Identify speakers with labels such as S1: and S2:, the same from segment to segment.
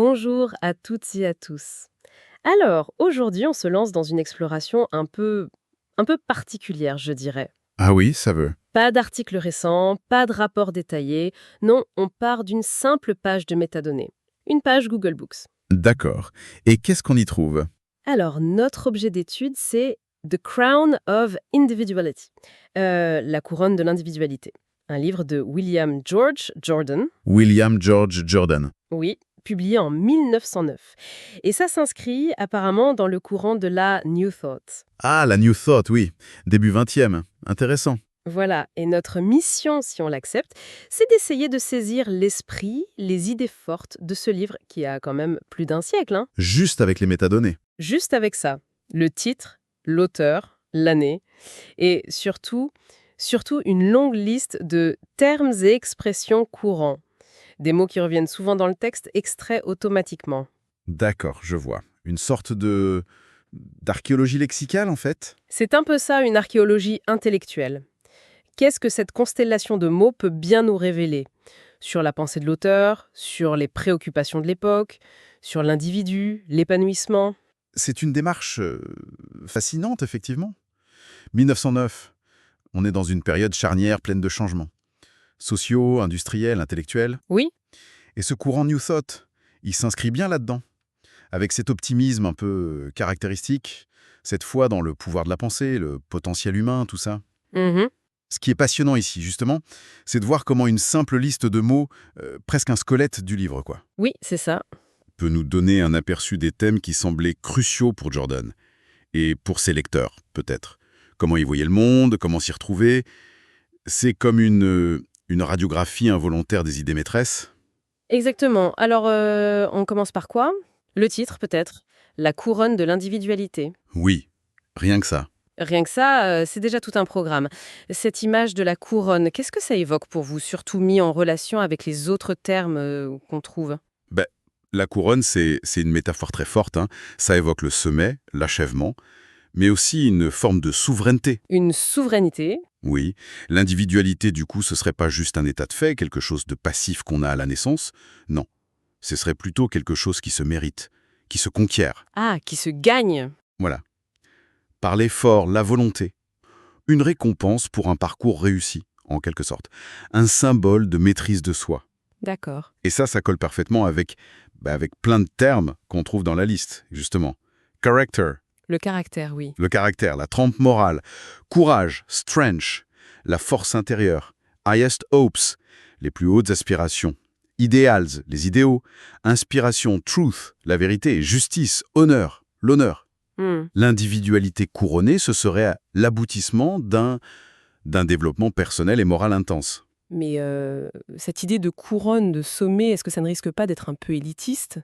S1: Bonjour à toutes et à tous. Alors, aujourd'hui, on se lance dans une exploration un peu particulière, je dirais.
S2: Ah oui, ça veut.
S1: Pas d'articles récents, pas de rapport détaillé. Non, on part d'une simple page de métadonnées. Une page Google Books.
S2: D'accord. Et qu'est-ce qu'on y trouve?
S1: Alors, notre objet d'étude, c'est The Crown of Individuality, la couronne de l'individualité. Un livre de William George Jordan.
S2: William George Jordan.
S1: Oui, publié en 1909. Et ça s'inscrit apparemment dans le courant de la New Thought.
S2: Ah, la New Thought, oui. Début 20e. Intéressant.
S1: Voilà, et notre mission, si on l'accepte, c'est d'essayer de saisir l'esprit, les idées fortes de ce livre qui a quand même plus d'un siècle, hein.
S2: Juste avec les métadonnées.
S1: Juste avec ça, le titre, l'auteur, l'année, et surtout une longue liste de termes et expressions courants. Des mots qui reviennent souvent dans le texte extraits automatiquement.
S2: D'accord, je vois. Une sorte d'archéologie lexicale, en fait?
S1: C'est un peu ça, une archéologie intellectuelle. Qu'est-ce que cette constellation de mots peut bien nous révéler? Sur la pensée de l'auteur, sur les préoccupations de l'époque, sur l'individu, l'épanouissement.
S2: C'est une démarche fascinante, effectivement. 1909, on est dans une période charnière pleine de changements. Sociaux, industriels, intellectuels.
S1: Oui,
S2: Et ce courant New Thought, il s'inscrit bien là-dedans. Avec cet optimisme un peu caractéristique, cette foi dans le pouvoir de la pensée, le potentiel humain, tout ça.
S1: mhm,
S2: Ce qui est passionnant ici, justement, c'est de voir comment une simple liste de mots, presque un squelette du livre, quoi,
S1: oui, c'est ça.
S2: peut nous donner un aperçu des thèmes qui semblaient cruciaux pour Jordan. Et pour ses lecteurs, peut-être. Comment ils voyaient le monde, comment s'y retrouver. C'est comme une radiographie involontaire des idées maîtresses.
S1: Exactement. Alors, on commence par quoi? Le titre, peut-être. La couronne de l'individualité.
S2: Oui, rien que ça.
S1: Rien que ça, c'est déjà tout un programme. Cette image de la couronne, qu'est-ce que ça évoque pour vous, surtout mis en relation avec les autres termes qu'on trouve?
S2: Ben, la couronne, c'est une métaphore très forte, hein. Ça évoque le sommet, l'achèvement, mais aussi une forme de souveraineté.
S1: Une souveraineté.
S2: Oui, l'individualité, du coup, ce serait pas juste un état de fait, quelque chose de passif qu'on a à la naissance. Non, ce serait plutôt quelque chose qui se mérite, qui se conquiert.
S1: Ah, qui se gagne.
S2: Voilà. Par l'effort, la volonté. Une récompense pour un parcours réussi, en quelque sorte. Un symbole de maîtrise de soi.
S1: D'accord.
S2: Et ça colle parfaitement avec plein de termes qu'on trouve dans la liste, justement. Character,
S1: Le caractère, oui.
S2: le caractère, la trempe morale, courage, strength, la force intérieure, highest hopes, les plus hautes aspirations, ideals, les idéaux, inspiration, truth, la vérité, justice, honneur, l'honneur.
S1: Hmm.
S2: L'individualité couronnée, ce serait l'aboutissement d'un développement personnel et moral intense.
S1: Mais cette idée de couronne, de sommet, est-ce que ça ne risque pas d'être un peu élitiste?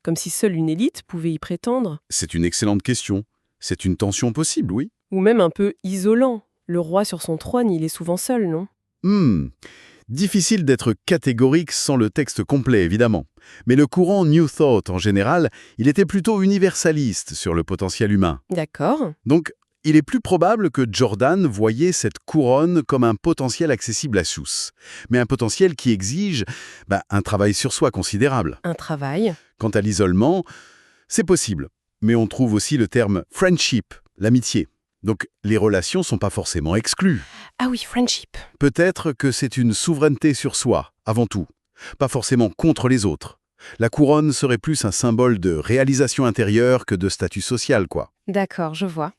S1: Comme si seule une élite pouvait y prétendre?
S2: C'est une excellente question. C'est une tension possible, oui.
S1: Ou même un peu isolant? Le roi sur son trône, il est souvent seul, non?
S2: Hmm. Difficile d'être catégorique sans le texte complet, évidemment. Mais le courant New Thought, en général, il était plutôt universaliste sur le potentiel humain.
S1: D'accord.
S2: Donc, il est plus probable que Jordan voyait cette couronne comme un potentiel accessible à tous. Mais un potentiel qui exige un travail sur soi considérable.
S1: Un travail.
S2: Quant à l'isolement, c'est possible. Mais on trouve aussi le terme friendship, l'amitié. Donc, les relations sont pas forcément exclues.
S1: Ah oui, friendship.
S2: Peut-être que c'est une souveraineté sur soi, avant tout, pas forcément contre les autres. La couronne serait plus un symbole de réalisation intérieure que de statut social, quoi.
S1: D'accord, je vois.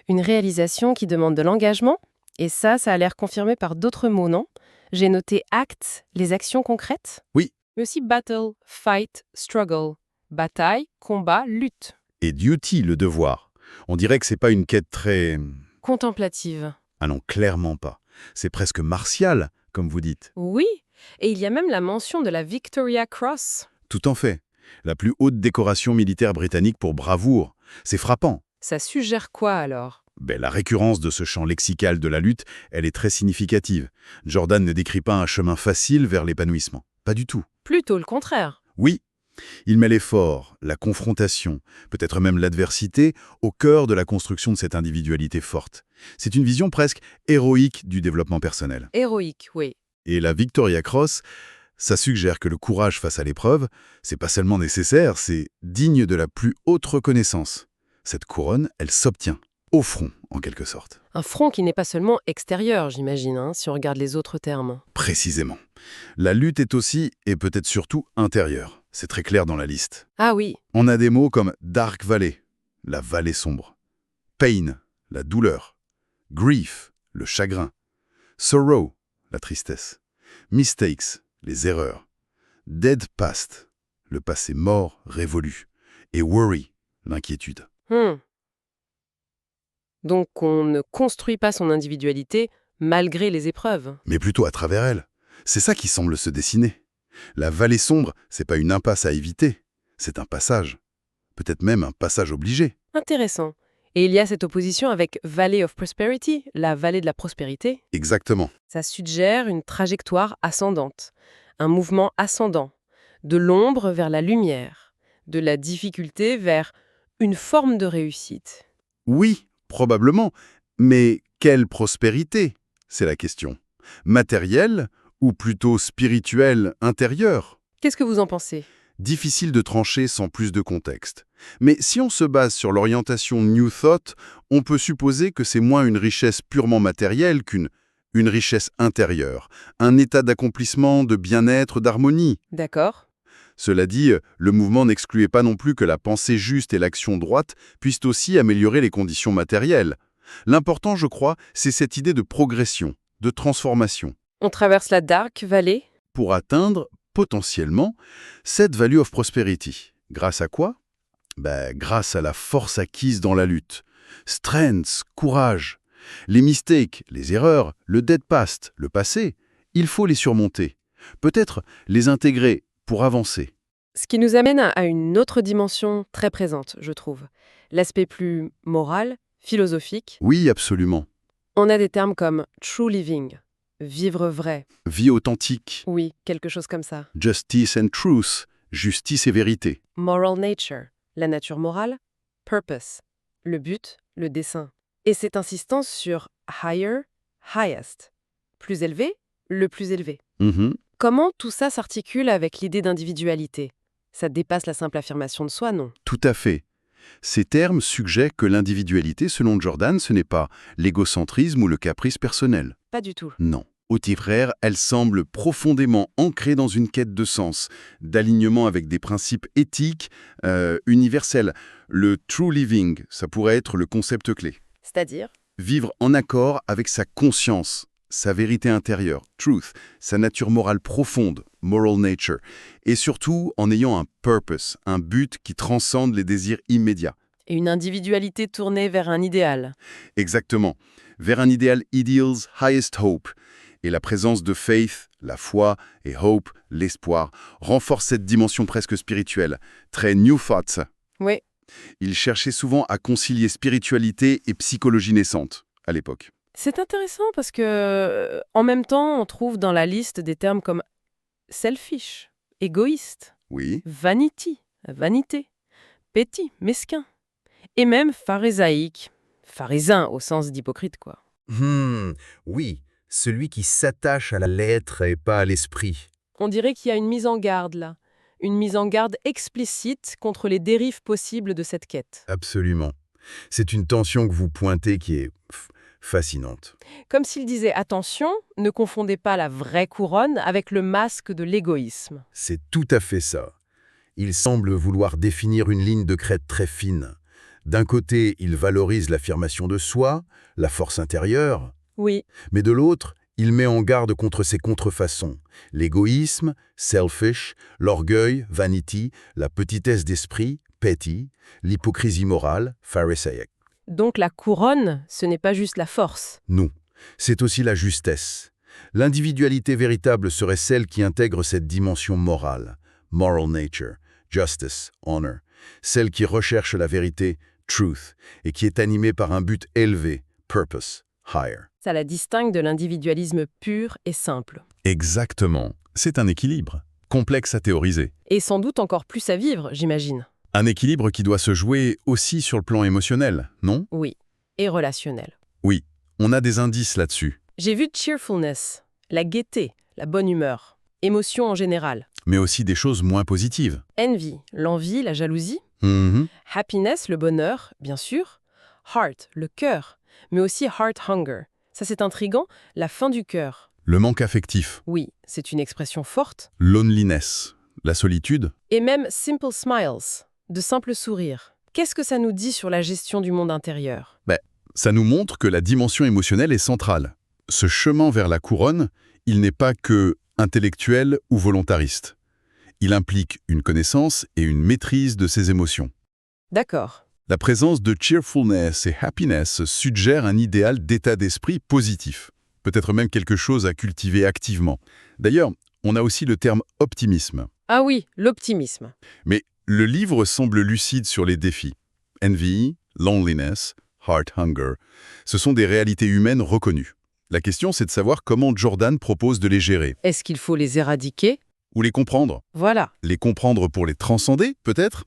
S1: Une réalisation qui demande de l'engagement. Et ça a l'air confirmé par d'autres mots, non? J'ai noté actes, les actions concrètes.
S2: Oui,
S1: Mais aussi battle, fight, struggle. Bataille, combat, lutte.
S2: et duty, le devoir. On dirait que c'est pas une quête très...
S1: Contemplative.
S2: Ah non, clairement pas. C'est presque martial, comme vous dites.
S1: Oui, et il y a même la mention de la Victoria Cross.
S2: Tout en fait. La plus haute décoration militaire britannique pour bravoure. C'est frappant.
S1: Ça suggère quoi alors?
S2: La récurrence de ce champ lexical de la lutte, elle est très significative. Jordan ne décrit pas un chemin facile vers l'épanouissement. Pas du tout.
S1: Plutôt le contraire.
S2: Oui, il met l'effort, la confrontation, peut-être même l'adversité, au cœur de la construction de cette individualité forte. C'est une vision presque héroïque du développement personnel.
S1: Héroïque, oui.
S2: Et la Victoria Cross, Ça suggère que le courage face à l'épreuve, c'est pas seulement nécessaire, c'est digne de la plus haute reconnaissance. Cette couronne, elle s'obtient, au front, en quelque sorte.
S1: Un front qui n'est pas seulement extérieur, j'imagine, hein, si on regarde les autres termes.
S2: Précisément. La lutte est aussi, et peut-être surtout, intérieure. C'est très clair dans la liste.
S1: Ah oui,
S2: On a des mots comme Dark Valley, la vallée sombre. Pain, la douleur. Grief, le chagrin. Sorrow, la tristesse. Mistakes, les erreurs. Dead past, le passé mort, révolu. Et worry, l'inquiétude.
S1: Donc on ne construit pas son individualité malgré les épreuves.
S2: Mais plutôt à travers elle. C'est ça qui semble se dessiner. La vallée sombre, c'est pas une impasse à éviter, c'est un passage. Peut-être même un passage obligé.
S1: Intéressant. Et il y a cette opposition avec Valley of Prosperity, la vallée de la prospérité.
S2: Exactement.
S1: Ça suggère une trajectoire ascendante, un mouvement ascendant, de l'ombre vers la lumière, de la difficulté vers une forme de réussite.
S2: Oui, probablement. Mais quelle prospérité? C'est la question. Matérielle ou plutôt spirituelle, intérieure?
S1: Qu'est-ce que vous en pensez?
S2: Difficile de trancher sans plus de contexte. Mais si on se base sur l'orientation New Thought, on peut supposer que c'est moins une richesse purement matérielle qu'une richesse intérieure, un état d'accomplissement, de bien-être, d'harmonie.
S1: D'accord.
S2: Cela dit, le mouvement n'excluait pas non plus que la pensée juste et l'action droite puissent aussi améliorer les conditions matérielles. L'important, je crois, c'est cette idée de progression, de transformation,
S1: On traverse la Dark Valley.
S2: pour atteindre, potentiellement, cette value of prosperity. Grâce à quoi? Grâce à la force acquise dans la lutte. Strength, courage. Les mistakes, les erreurs, le dead past, le passé, il faut les surmonter. Peut-être les intégrer pour avancer.
S1: Ce qui nous amène à une autre dimension très présente, je trouve. L'aspect plus moral, philosophique.
S2: Oui, absolument.
S1: On a des termes comme true living, vivre vrai.
S2: Vie authentique,
S1: Oui, quelque chose comme ça.
S2: justice and truth, justice et vérité.
S1: Moral nature, la nature morale. Purpose, le but, le dessein. Et cette insistance sur higher, highest. Plus élevé, le plus élevé.
S2: Mhm.
S1: Comment tout ça s'articule avec l'idée d'individualité? Ça dépasse la simple affirmation de soi, non?
S2: Tout à fait. Ces termes suggèrent que l'individualité, selon Jordan, ce n'est pas l'égocentrisme ou le caprice personnel.
S1: Pas du tout.
S2: Non. Au contraire, elle semble profondément ancrée dans une quête de sens, d'alignement avec des principes éthiques universels. Le true living, ça pourrait être le concept clé.
S1: C'est-à-dire?
S2: Vivre en accord avec sa conscience, sa vérité intérieure, truth, sa nature morale profonde, moral nature, et surtout en ayant un purpose, un but qui transcende les désirs immédiats.
S1: Et une individualité tournée vers un idéal.
S2: Exactement, vers un idéal ideals highest hope. Et la présence de faith, la foi, et hope, l'espoir, renforce cette dimension presque spirituelle, très New Thought.
S1: Oui.
S2: Il cherchait souvent à concilier spiritualité et psychologie naissante, à l'époque.
S1: C'est intéressant parce que, en même temps, on trouve dans la liste des termes comme selfish, égoïste,
S2: Oui,
S1: vanity, vanité, petit, mesquin, et même pharisaïque, pharisien au sens d'hypocrite, quoi.
S3: Oui, celui qui s'attache à la lettre et pas à l'esprit.
S1: On dirait qu'il y a une mise en garde là, une mise en garde explicite contre les dérives possibles de cette quête.
S3: Absolument. C'est une tension que vous pointez qui est fascinante.
S1: Comme s'il disait attention, ne confondez pas la vraie couronne avec le masque de l'égoïsme.
S3: C'est tout à fait ça. Il semble vouloir définir une ligne de crête très fine. D'un côté, il valorise l'affirmation de soi, la force intérieure,
S1: Oui,
S3: mais de l'autre, il met en garde contre ses contrefaçons. L'égoïsme, selfish, l'orgueil, vanity, la petitesse d'esprit, petty, l'hypocrisie morale, pharisaic.
S1: donc la couronne, ce n'est pas juste la force.
S3: Non, c'est aussi la justesse. L'individualité véritable serait celle qui intègre cette dimension morale, moral nature, justice, honor, celle qui recherche la vérité, truth, et qui est animée par un but élevé, purpose, higher.
S1: Ça la distingue de l'individualisme pur et simple.
S2: exactement. C'est un équilibre, complexe à théoriser.
S1: Et sans doute encore plus à vivre, j'imagine.
S2: Un équilibre qui doit se jouer aussi sur le plan émotionnel, non?
S1: Oui, et relationnel.
S2: Oui, on a des indices là-dessus.
S1: J'ai vu cheerfulness, la gaieté, la bonne humeur. émotions en général.
S2: Mais aussi des choses moins positives.
S1: Envy, l'envie, la jalousie.
S2: Mhm.
S1: Happiness, le bonheur, bien sûr. Heart, le cœur, mais aussi heart hunger. Ça, c'est intriguant, la faim du cœur.
S2: Le manque affectif.
S1: Oui, c'est une expression forte.
S2: Loneliness. La solitude.
S1: Et même simple smiles, de simples sourires. Qu'est-ce que ça nous dit sur la gestion du monde intérieur?
S2: Ça nous montre que la dimension émotionnelle est centrale. Ce chemin vers la couronne, il n'est pas que intellectuel ou volontariste. Il implique une connaissance et une maîtrise de ses émotions.
S1: D'accord.
S2: La présence de cheerfulness et happiness suggère un idéal d'état d'esprit positif. Peut-être même quelque chose à cultiver activement. D'ailleurs, on a aussi le terme optimisme.
S1: Ah oui, l'optimisme.
S2: Mais le livre semble lucide sur les défis. Envy, loneliness, heart hunger, ce sont des réalités humaines reconnues. La question, c'est de savoir comment Jordan propose de les gérer.
S1: Est-ce qu'il faut les éradiquer?
S2: Ou les comprendre.
S1: Voilà.
S2: Les comprendre pour les transcender, peut-être?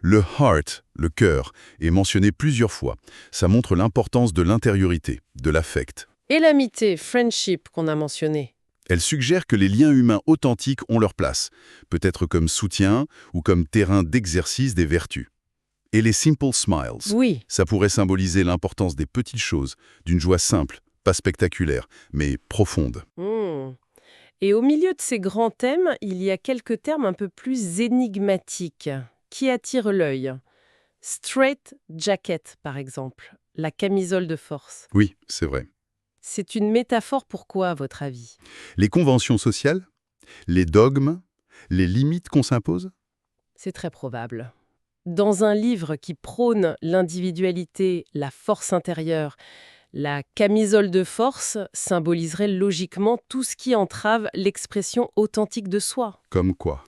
S2: Le heart, le cœur, est mentionné plusieurs fois. Ça montre l'importance de l'intériorité, de l'affect.
S1: Et l'amitié, friendship qu'on a mentionné.
S2: Elle suggère que les liens humains authentiques ont leur place, peut-être comme soutien ou comme terrain d'exercice des vertus. Et les simple smiles,
S1: Oui.
S2: ça pourrait symboliser l'importance des petites choses, d'une joie simple, pas spectaculaire, mais profonde.
S1: Et au milieu de ces grands thèmes, il y a quelques termes un peu plus énigmatiques qui attirent l'œil. Straight jacket, par exemple, la camisole de force.
S2: Oui, c'est vrai.
S1: C'est une métaphore pour quoi, à votre avis?
S2: Les conventions sociales, les dogmes, les limites qu'on s'impose?
S1: C'est très probable. Dans un livre qui prône l'individualité, la force intérieure, la camisole de force symboliserait logiquement tout ce qui entrave l'expression authentique de soi.
S2: Comme quoi?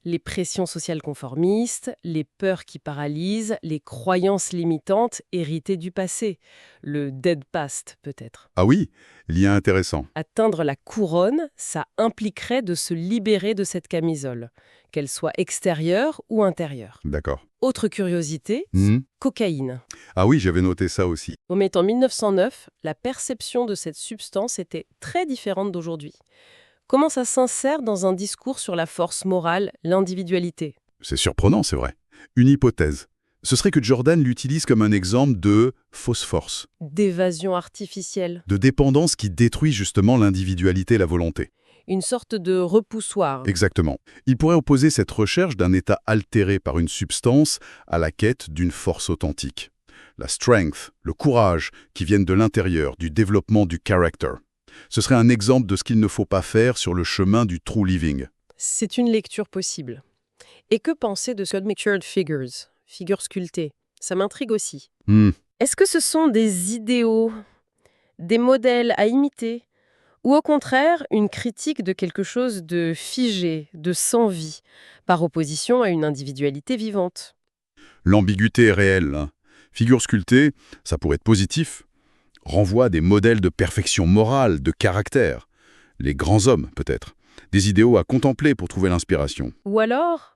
S1: Les pressions sociales conformistes, les peurs qui paralysent, les croyances limitantes héritées du passé. Le dead past, peut-être.
S2: Ah oui, lien intéressant.
S1: Atteindre la couronne, ça impliquerait de se libérer de cette camisole, qu'elle soit extérieure ou intérieure.
S2: D'accord.
S1: Autre curiosité, cocaïne.
S2: Ah oui, j'avais noté ça aussi.
S1: Mais en 1909, la perception de cette substance était très différente d'aujourd'hui. Comment ça s'insère dans un discours sur la force morale, l'individualité?
S2: C'est surprenant, c'est vrai. Une hypothèse. Ce serait que Jordan l'utilise comme un exemple de fausse force,
S1: D'évasion artificielle.
S2: de dépendance qui détruit justement l'individualité et la volonté.
S1: Une sorte de repoussoir.
S2: Exactement. Il pourrait opposer cette recherche d'un état altéré par une substance à la quête d'une force authentique. La strength, le courage qui viennent de l'intérieur, du développement du character. Ce serait un exemple de ce qu'il ne faut pas faire sur le chemin du true living.
S1: C'est une lecture possible. Et que penser de sculptured figures, figures sculptées? Ça m'intrigue aussi. Est-ce que ce sont des idéaux, des modèles à imiter, ou au contraire une critique de quelque chose de figé, de sans vie, par opposition à une individualité vivante?
S2: L'ambiguïté est réelle. Figure sculptée, ça pourrait être positif. Renvoie à des modèles de perfection morale, de caractère. Les grands hommes, peut-être. Des idéaux à contempler pour trouver l'inspiration.
S1: Ou alors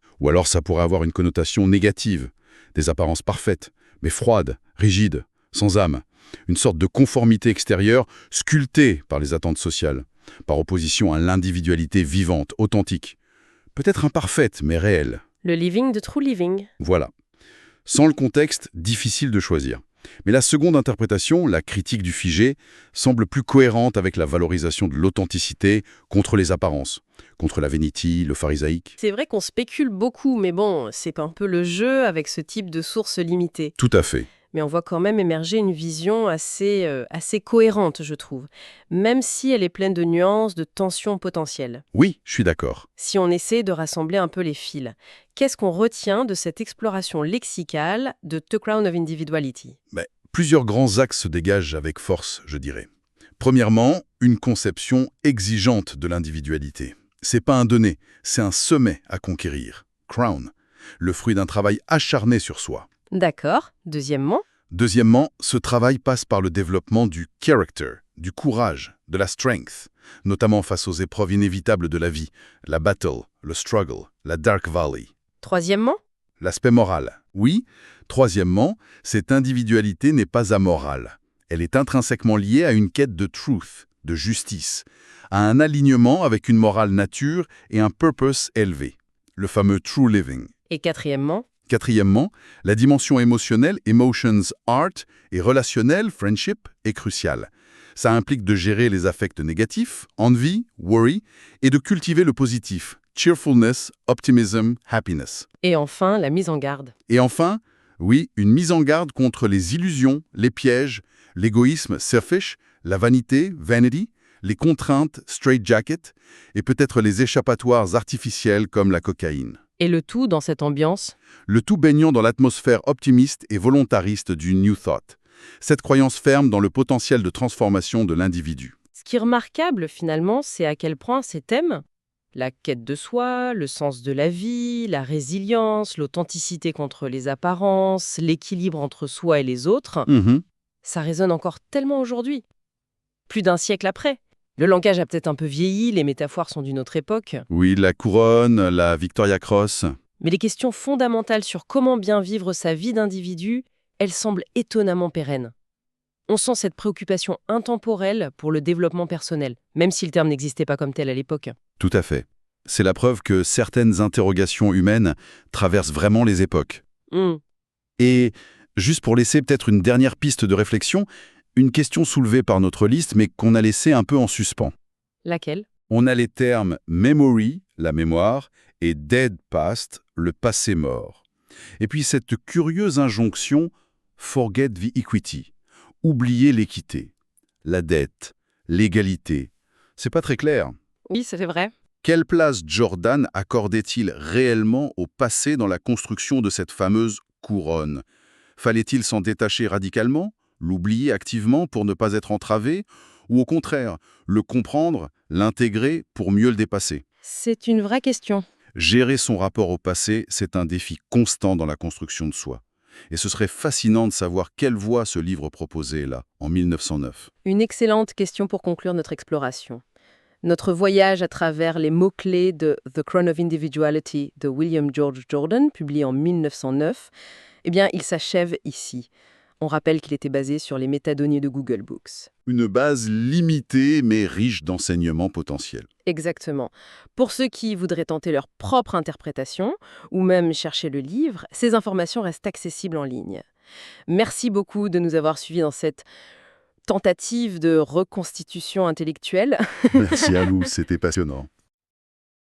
S2: ça pourrait avoir une connotation négative. Des apparences parfaites, mais froides, rigides, sans âme. Une sorte de conformité extérieure sculptée par les attentes sociales, par opposition à l'individualité vivante, authentique. Peut-être imparfaite, mais réelle.
S1: le living de true living.
S2: Voilà. Sans le contexte, difficile de choisir. Mais la seconde interprétation, la critique du figé, semble plus cohérente avec la valorisation de l'authenticité contre les apparences, contre la vanity, le pharisaïque.
S1: C'est vrai qu'on spécule beaucoup, mais bon, c'est un peu le jeu avec ce type de sources limitées.
S2: Tout à fait.
S1: Mais on voit quand même émerger une vision assez cohérente, je trouve, même si elle est pleine de nuances, de tensions potentielles.
S2: Oui, je suis d'accord.
S1: Si on essaie de rassembler un peu les fils, qu'est-ce qu'on retient de cette exploration lexicale de The Crown of Individuality?
S2: Plusieurs grands axes se dégagent avec force, je dirais. Premièrement, une conception exigeante de l'individualité. C'est pas un donné, c'est un sommet à conquérir. Crown, le fruit d'un travail acharné sur soi.
S1: D'accord. Deuxièmement,
S2: Ce travail passe par le développement du character, du courage, de la strength, notamment face aux épreuves inévitables de la vie, la battle, le struggle, la dark valley.
S1: troisièmement,
S2: L'aspect moral. Oui. Troisièmement, cette individualité n'est pas amorale. Elle est intrinsèquement liée à une quête de truth, de justice, à un alignement avec une morale nature et un purpose élevé, le fameux true living.
S1: Et quatrièmement,
S2: Quatrièmement, la dimension émotionnelle, emotions, art, et relationnelle, friendship, est cruciale. Ça implique de gérer les affects négatifs, envy, worry, et de cultiver le positif, cheerfulness, optimism, happiness.
S1: et enfin, la mise en garde.
S2: Et enfin, oui, une mise en garde contre les illusions, les pièges, l'égoïsme, selfish, la vanité, vanity, les contraintes, straitjacket, et peut-être les échappatoires artificiels comme la cocaïne.
S1: Et le tout dans cette ambiance.
S2: Le tout baignant dans l'atmosphère optimiste et volontariste du New Thought. Cette croyance ferme dans le potentiel de transformation de l'individu.
S1: Ce qui est remarquable, finalement, c'est à quel point ces thèmes, la quête de soi, le sens de la vie, la résilience, l'authenticité contre les apparences, l'équilibre entre soi et les autres, ça résonne encore tellement aujourd'hui. Plus d'un siècle après. Le langage a peut-être un peu vieilli, les métaphores sont d'une autre époque,
S2: Oui, la couronne, la Victoria Cross.
S1: mais les questions fondamentales sur comment bien vivre sa vie d'individu, elles semblent étonnamment pérennes. On sent cette préoccupation intemporelle pour le développement personnel, même si le terme n'existait pas comme tel à l'époque.
S2: Tout à fait. C'est la preuve que certaines interrogations humaines traversent vraiment les époques.
S1: Hmm.
S2: Et juste pour laisser peut-être une dernière piste de réflexion, une question soulevée par notre liste mais qu'on a laissée un peu en suspens.
S1: Laquelle ?
S2: On a les termes memory, la mémoire, et dead past, le passé mort. Et puis cette curieuse injonction forget the equity, oublier l'équité, la dette, l'égalité. C'est pas très clair.
S1: Oui, c'est vrai.
S2: Quelle place Jordan accordait-il réellement au passé dans la construction de cette fameuse couronne? Fallait-il s'en détacher radicalement, l'oublier activement pour ne pas être entravé, ou au contraire, le comprendre, l'intégrer pour mieux le dépasser?
S1: C'est une vraie question.
S2: Gérer son rapport au passé, c'est un défi constant dans la construction de soi. Et ce serait fascinant de savoir quelle voie ce livre proposait là, en 1909.
S1: Une excellente question pour conclure notre exploration. Notre voyage à travers les mots-clés de The Crown of Individuality de William George Jordan, publié en 1909, eh bien, il s'achève ici. On rappelle qu'il était basé sur les métadonnées de Google Books.
S2: Une base limitée mais riche d'enseignements potentiels.
S1: Exactement. Pour ceux qui voudraient tenter leur propre interprétation ou même chercher le livre, ces informations restent accessibles en ligne. Merci beaucoup de nous avoir suivis dans cette tentative de reconstitution intellectuelle.
S2: Merci à vous, c'était passionnant.